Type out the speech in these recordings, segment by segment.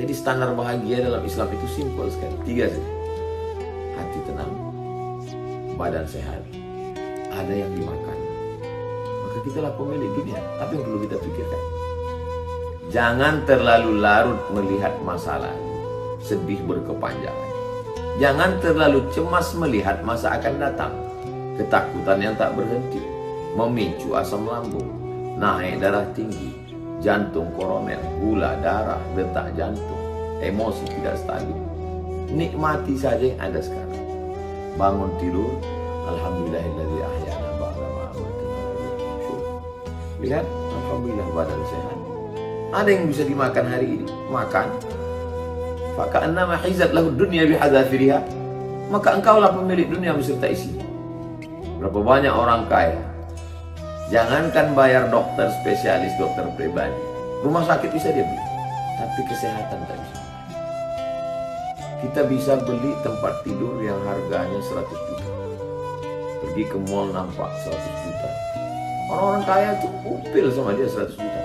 Jadi standar bahagia dalam Islam itu simpel sekali. 3 saja. Hati tenang, badan sehat, ada yang dimakan. Maka kitalah pemilik dunia. Tapi yang perlu kita pikirkan, jangan terlalu larut melihat masalah, sedih berkepanjangan. Jangan terlalu cemas melihat masa akan datang. Ketakutan yang tak berhenti memicu asam lambung, naik darah tinggi, jantung koroner, gula darah, detak jantung, emosi tidak stabil. Nikmati saja yang ada sekarang. Bangun tidur, alhamdulillahilladzi ahyana ba'da ma amatana wa ilaihi nusyur. Lihat, alhamdulillah badan sehat. Ada yang bisa dimakan hari ini, makan. Faka'annama hizat lahu dunya bihadzafiriha. Maka engkaulah pemilik dunia beserta isinya. Berapa banyak orang kaya, jangankan bayar dokter spesialis, dokter pribadi, rumah sakit bisa dia beli, tapi kesehatan tak bisa. Kita bisa beli tempat tidur yang harganya 100 juta. Pergi ke mall nampak 100 juta. Orang-orang kaya tuh upil sama dia 100 juta.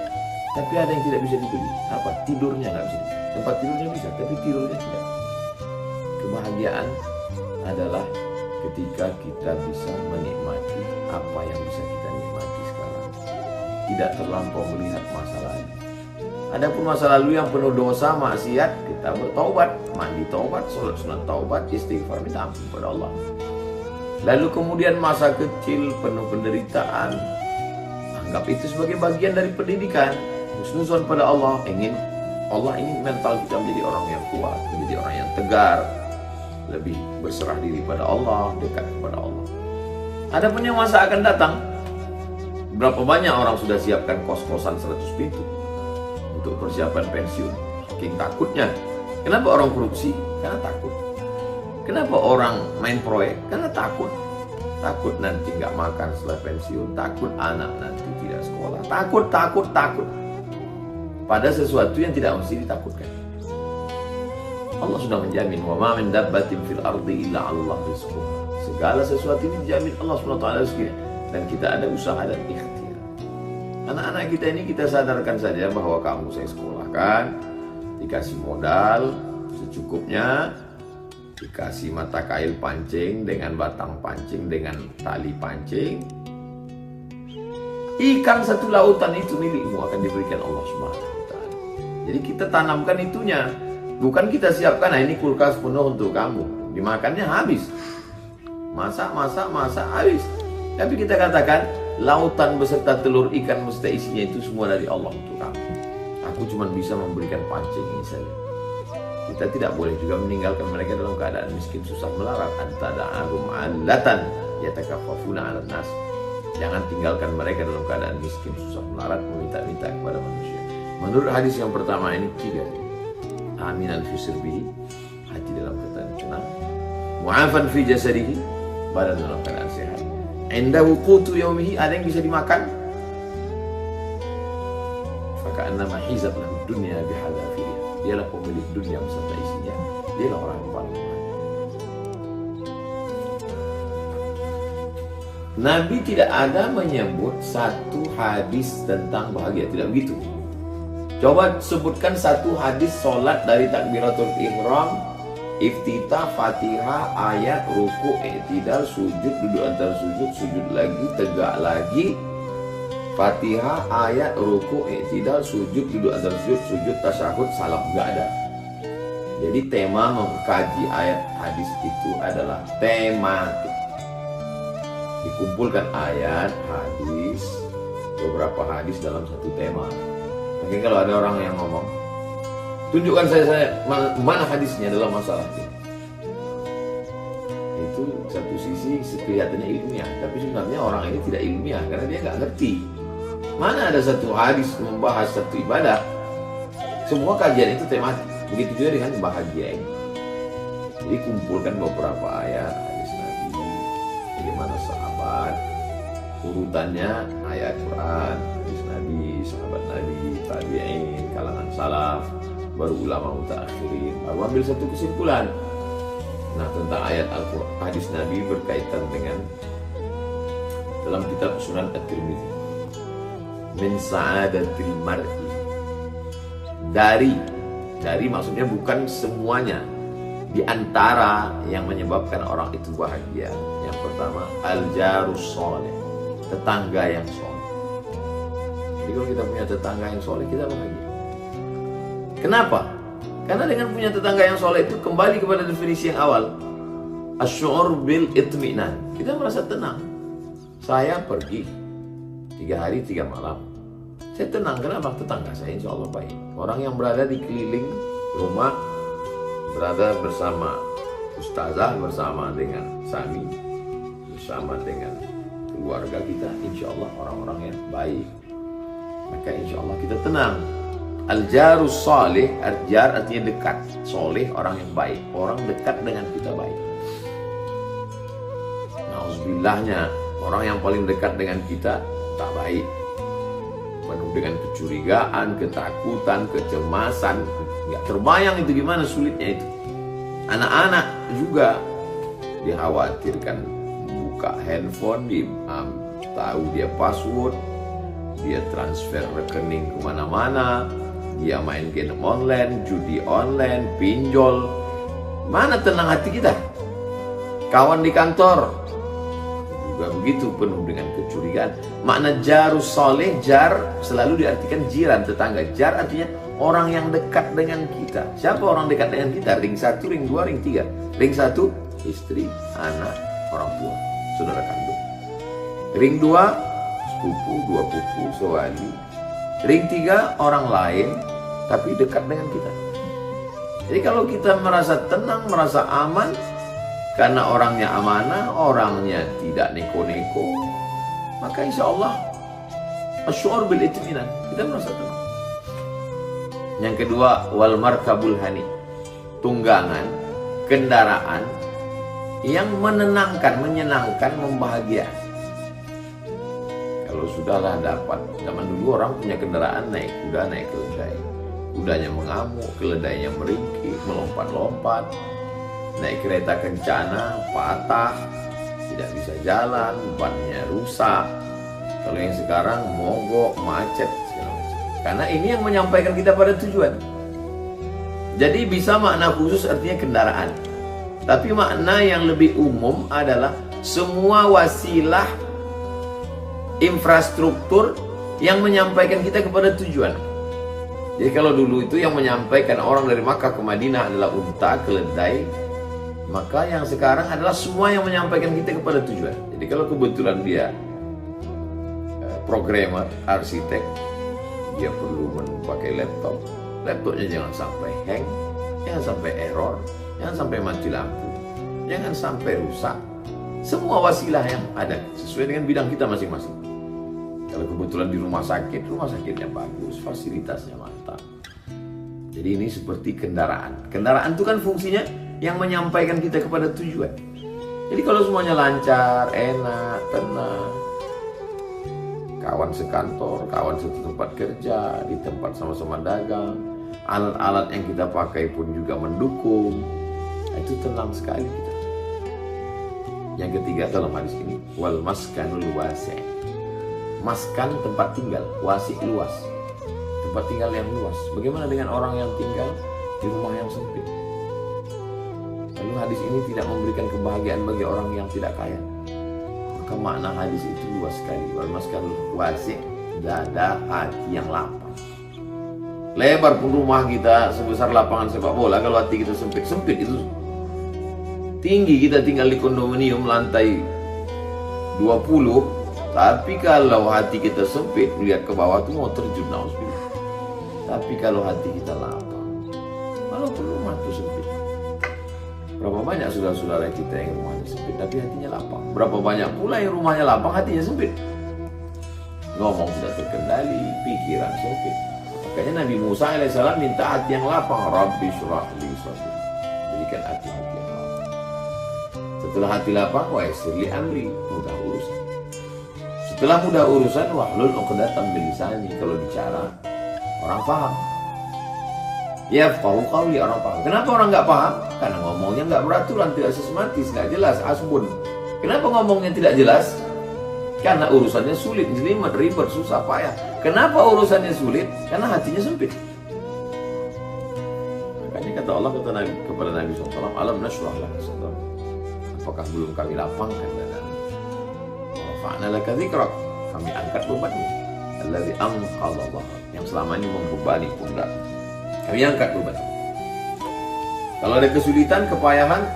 Tapi ada yang tidak bisa dibeli. Apa? Tidurnya nggak bisa dibeli. Tempat tidurnya bisa, tapi tidurnya tidak. Kebahagiaan adalah ketika kita bisa menikmati apa yang bisa kita nikmati sekarang. Tidak terlampau melihat masa lalu. Adapun masa lalu yang penuh dosa, maksiat, kita bertaubat, mandi taubat, sholat sunat taubat, istighfar, minta ampun kepada Allah. Lalu kemudian masa kecil penuh penderitaan, anggap itu sebagai bagian dari pendidikan. Husnuzon pada Allah ingin mental kita menjadi orang yang kuat, menjadi orang yang tegar, lebih berserah diri pada Allah, dekat kepada Allah. Adapun yang masa akan datang, berapa banyak orang sudah siapkan kos-kosan 100 pintu untuk persiapan pensiun. Saking takutnya. Kenapa orang korupsi? Karena takut. Kenapa orang main proyek? Karena takut. Takut nanti nggak makan setelah pensiun. Takut anak nanti tidak sekolah. Takut. Pada sesuatu yang tidak mesti ditakutkan. Allah sudah menjamin, wa ma min dabbatin fil ardi illa 'ala Allah rizquha. Segala sesuatu ini dijamin Allah SWT rezekinya, dan kita ada usaha dan ikhtiar. Anak-anak kita ini kita sadarkan saja bahwa kamu saya sekolahkan, dikasih modal secukupnya, dikasih mata kail pancing dengan batang pancing dengan tali pancing. Ikan satu lautan itu milikmu, akan diberikan Allah SWT. Jadi kita tanamkan itunya. Bukan kita siapkan, nah ini kulkas penuh untuk kamu, dimakannya habis. Masak, habis. Tapi kita katakan, lautan beserta telur ikan beserta isinya itu semua dari Allah untuk kamu. Aku cuma bisa memberikan pancing ini saja. Kita tidak boleh juga meninggalkan mereka dalam keadaan miskin, susah melarat. Antada'ahum 'allatan yatakaffafuna 'alan nas. Jangan tinggalkan mereka dalam keadaan miskin, susah melarat, meminta-minta kepada manusia. Menurut hadis yang pertama ini 3. Aminan fi sirbihi, hati dalam keadaan tenang. Mu'afan fi jasadihi, badan dalam keadaan sehat. Indahu qutu yaumihi, ada yang bisa dimakan. Faka'annama hizat lahu dunya bihadzafiriha. Dialah pemilik dunia beserta isinya. Dialah orang yang paling bahagia. Nabi tidak ada menyebut satu hadis tentang bahagia, tidak begitu. Coba sebutkan satu hadis sholat dari takbiratul ihram, iftitah, fatihah, ayat, ruku, i'tidal, sujud, duduk antar sujud, sujud lagi, tegak lagi, fatihah, ayat, ruku, i'tidal, sujud, duduk antar sujud, sujud, tasyahud, salam. Enggak ada. Jadi tema mengkaji ayat hadis itu adalah tematik. Dikumpulkan ayat, hadis, beberapa hadis dalam satu tema. Mungkin kalau ada orang yang ngomong, tunjukkan saya mana hadisnya dalam masalah ini. Itu satu sisi kelihatannya ilmiah, tapi sebenarnya orang ini tidak ilmiah karena dia nggak ngerti. Mana ada satu hadis membahas satu ibadah. Semua kajian itu tematik. Begitu juga dengan bahagia ini. Jadi kumpulkan beberapa ayat hadis Nabi, bagaimana sahabat, urutannya ayat Quran, hadis Nabi, sahabat Nabi, tabi'in, kalangan salaf, baru ulama mutaakhirin, baru ambil satu kesimpulan. Nah, tentang ayat Al-Quran, hadis Nabi berkaitan dengan dalam kitab Sunan At-Tirmidzi, min sa'adatil mar'i, dari Dari maksudnya bukan semuanya. Di antara yang menyebabkan orang itu bahagia, yang pertama al-jarus soleh, tetangga yang soleh. Jadi kalau kita punya tetangga yang soleh, kita bahagia. Kenapa? Karena dengan punya tetangga yang soleh itu kembali kepada definisi yang awal, asy'ur bil itminan. Kita merasa tenang. Saya pergi 3 hari 3 malam, saya tenang. Kenapa? Tetangga saya insya Allah baik. Orang yang berada di keliling rumah, berada bersama ustazah, bersama dengan Sami, bersama dengan keluarga kita, insya Allah orang-orang yang baik. Maka insya Allah kita tenang. Al-jarus salih, jar artinya dekat, soleh orang yang baik, orang dekat dengan kita baik. Naudzubillahnya, orang yang paling dekat dengan kita tak baik, penuh dengan kecurigaan, ketakutan, kecemasan. Nggak terbayang itu gimana sulitnya itu. Anak-anak juga dikhawatirkan buka handphone, tahu dia password, dia transfer rekening kemana-mana, dia main game online, judi online, pinjol. Mana tenang hati kita? Kawan di kantor juga begitu, penuh dengan kecurigaan. Makna jarus soleh, jar selalu diartikan jiran, tetangga. Jar artinya orang yang dekat dengan kita. Siapa orang dekat dengan kita? Ring 1, ring 2, ring 3. Ring 1, istri, anak, orang tua, saudara kandung. Ring 2, sepupu, 2 pupu, sewali. Ring 3, orang lain, tapi dekat dengan kita. Jadi kalau kita merasa tenang, merasa aman, karena orangnya amanah, orangnya tidak neko-neko, maka insya Allah asy'ur bil itminan, kita merasa tenang. Yang kedua, wal markabul hani, tunggangan, kendaraan yang menenangkan, menyenangkan, membahagiakan. Kalau sudahlah dapat, zaman dulu orang punya kendaraan naik kuda, naik keledai. Kudanya mengamuk, keledainya meringkik, melompat-lompat. Naik kereta kencana, patah, tidak bisa jalan, bannya rusak. Kalau yang sekarang mogok, macet, segala macam. Karena ini yang menyampaikan kita pada tujuan. Jadi bisa makna khusus artinya kendaraan. Tapi makna yang lebih umum adalah semua wasilah infrastruktur yang menyampaikan kita kepada tujuan. Jadi kalau dulu itu yang menyampaikan orang dari Makkah ke Madinah adalah unta, keledai, maka yang sekarang adalah semua yang menyampaikan kita kepada tujuan. Jadi kalau kebetulan dia programmer, arsitek, dia perlu memakai laptop. Laptopnya jangan sampai hang, jangan sampai error, jangan sampai mati lampu, jangan sampai rusak. Semua wasilah yang ada sesuai dengan bidang kita masing-masing. Kalau kebetulan di rumah sakitnya bagus, fasilitasnya mantap. Jadi ini seperti kendaraan. Kendaraan itu kan fungsinya yang menyampaikan kita kepada tujuan. Jadi kalau semuanya lancar, enak, tenang, kawan sekantor, kawan satu tempat kerja, di tempat sama-sama dagang, alat-alat yang kita pakai pun juga mendukung, itu tenang sekali kita. Yang ketiga dalam hadis ini, wal maskanul wasi'. Maskan tempat tinggal, wasi' luas, tempat tinggal yang luas. Bagaimana dengan orang yang tinggal di rumah yang sempit? Lalu hadis ini tidak memberikan kebahagiaan bagi orang yang tidak kaya. Maka makna hadis itu luas sekali. Wal maskanul wasi', dada hati yang lapang. Lebar pun rumah kita sebesar lapangan sepak bola, kalau hati kita sempit itu. Tinggi kita tinggal di kondominium lantai 20, tapi kalau hati kita sempit, melihat ke bawah itu mau terjun, nauzubillah. Tapi kalau hati kita lapang, walaupun rumah itu sempit. Berapa banyak saudara-saudara kita yang rumahnya sempit tapi hatinya lapang. Berapa banyak pula yang rumahnya lapang hatinya sempit. Ngomong tidak terkendali, pikiran sempit. Makanya Nabi Musa alaihissalam minta hati yang lapang. Rabbi syrah li sadri, berikan hati-hati yang lapang. Setelah hati lapang, wa yassir li amri, mudah urusan. Setelah mudah urusan, wahlul 'uqdatam min lisani, kalau bicara orang paham. Ya, qawli, orang paham. Kenapa orang nggak paham? Karena ngomongnya nggak beraturan, tidak sistematis, nggak jelas, asbun. Kenapa ngomongnya tidak jelas? Karena urusannya sulit, jelimet, ribet, susah, payah. Kenapa urusannya sulit? Karena hatinya sempit. Makanya kata Allah kepada Nabi SAW, alam nashrah laka sadrak. Apakah belum kami lapangkan dadamu? Wa rafa'na laka dzikrak. Kami angkat bebanmu. Allazi anqadha dhahrak. Yang selama ini membebani pundak. Kami angkat beban. Kalau ada kesulitan, kepayahan,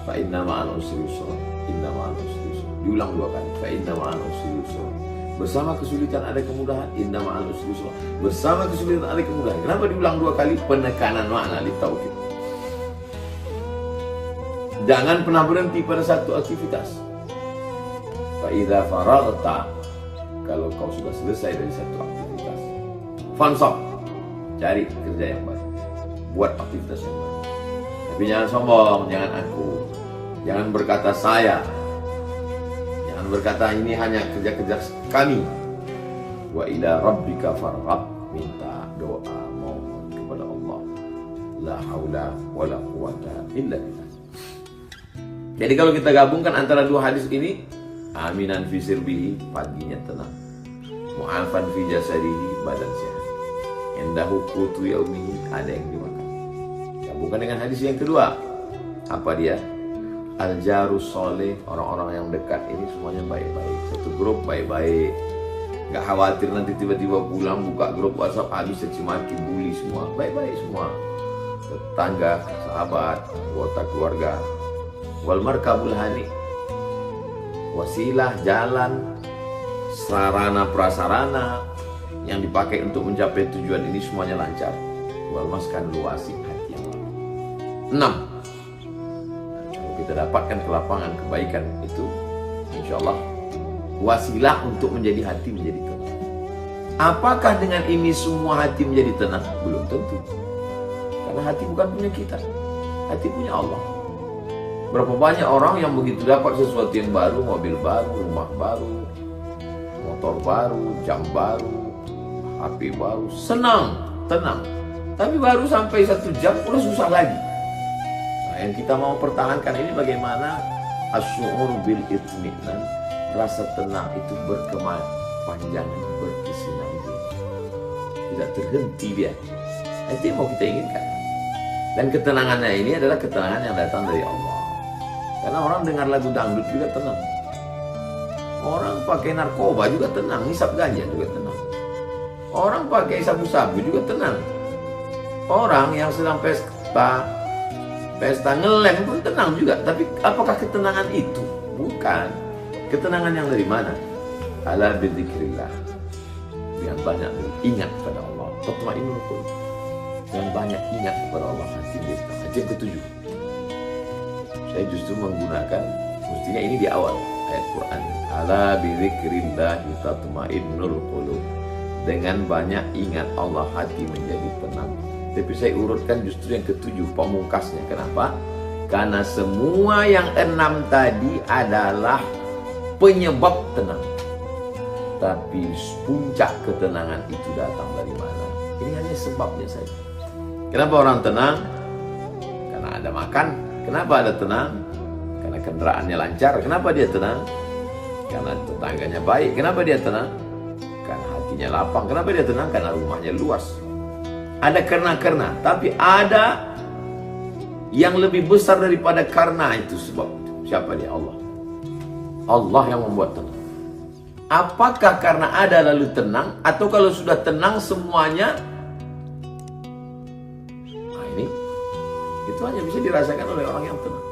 fa inna ma'al usri yusra. Inna ma'al usri yusra. Diulang 2 kali. Fa inna ma'al usri yusra. Bersama kesulitan ada kemudahan. Inna ma'al usri yusra. Bersama kesulitan ada kemudahan. Kenapa diulang 2 kali? Penekanan makna li taukid. Jangan pernah berhenti pada satu aktivitas. Fa idza faraghta, kalau kau sudah selesai dari satu aktivitas, fansab, cari kerja yang baru, buat aktivitas yang baru. Tapi jangan sombong, jangan aku, jangan berkata saya, jangan berkata ini hanya kerja-kerja kami. Wa ila rabbika farghab, minta doa mohon kepada Allah. La haula wala quwata illa billah. Jadi kalau kita gabungkan antara 2 hadis ini, aminan fi sirbihi, paginya tenang, mu'afan fi jasadihi, badan sehat, indahu qutu yaumihi, ada yang dimakan. Gabungkan dengan hadis yang kedua, apa dia? Al-jarus soleh, orang-orang yang dekat ini semuanya baik-baik, satu grup baik-baik, gak khawatir nanti tiba-tiba pulang buka grup WhatsApp habis caci maki, bully, semua baik-baik semua, tetangga, sahabat, anggota keluarga. Wal markabul hani, wasilah, jalan, sarana prasarana yang dipakai untuk mencapai tujuan ini semuanya lancar. Wal maskan luasi, hati yang lapang. 6. Kalau kita dapatkan kelapangan kebaikan itu, insya Allah wasilah untuk menjadi hati menjadi tenang. Apakah dengan ini semua hati menjadi tenang? Belum tentu. Karena hati bukan punya kita, hati punya Allah. Berapa banyak orang yang begitu dapat sesuatu yang baru, mobil baru, rumah baru, motor baru, jam baru, HP baru, senang, tenang. Tapi baru sampai 1 jam udah susah lagi. Nah, yang kita mau pertahankan ini bagaimana asy'ur bil itminan, rasa tenang itu berkepanjangan, berkesinambungan, tidak terhenti dia. Itu yang mau kita inginkan. Dan ketenangannya ini adalah ketenangan yang datang dari Allah. Karena orang dengar lagu dangdut juga tenang. Orang pakai narkoba juga tenang, hisap ganja juga tenang. Orang pakai sabu-sabu juga tenang. Orang yang sedang pesta ngelem pun tenang juga. Tapi apakah ketenangan itu? Bukan. Ketenangan yang dari mana? Ala bidzikrillah. Dengan banyak ingat kepada Allah. Tatma'innul qulub. Dengan banyak ingat kepada Allah, hati kita. Hati yang ke-7. Saya justru menggunakan, mestinya ini di awal ayat Quran. Ala bidzikrillahi tatma'innul qulub. Dengan banyak ingat Allah, hati menjadi tenang. Tapi saya urutkan justru yang ke-7, pemungkasnya. Kenapa? Karena semua yang 6 tadi adalah penyebab tenang. Tapi puncak ketenangan itu datang dari mana? Ini hanya sebabnya saja. Kenapa orang tenang? Karena ada makan. Kenapa ada tenang? Karena kendaraannya lancar. Kenapa dia tenang? Karena tetangganya baik. Kenapa dia tenang? Karena hatinya lapang. Kenapa dia tenang? Karena rumahnya luas. Ada karena, tapi ada yang lebih besar daripada karena itu sebab itu. Siapa dia? Allah. Allah yang membuat tenang. Apakah karena ada lalu tenang, atau kalau sudah tenang semuanya? Nah ini, itu hanya bisa dirasakan oleh orang yang tenang.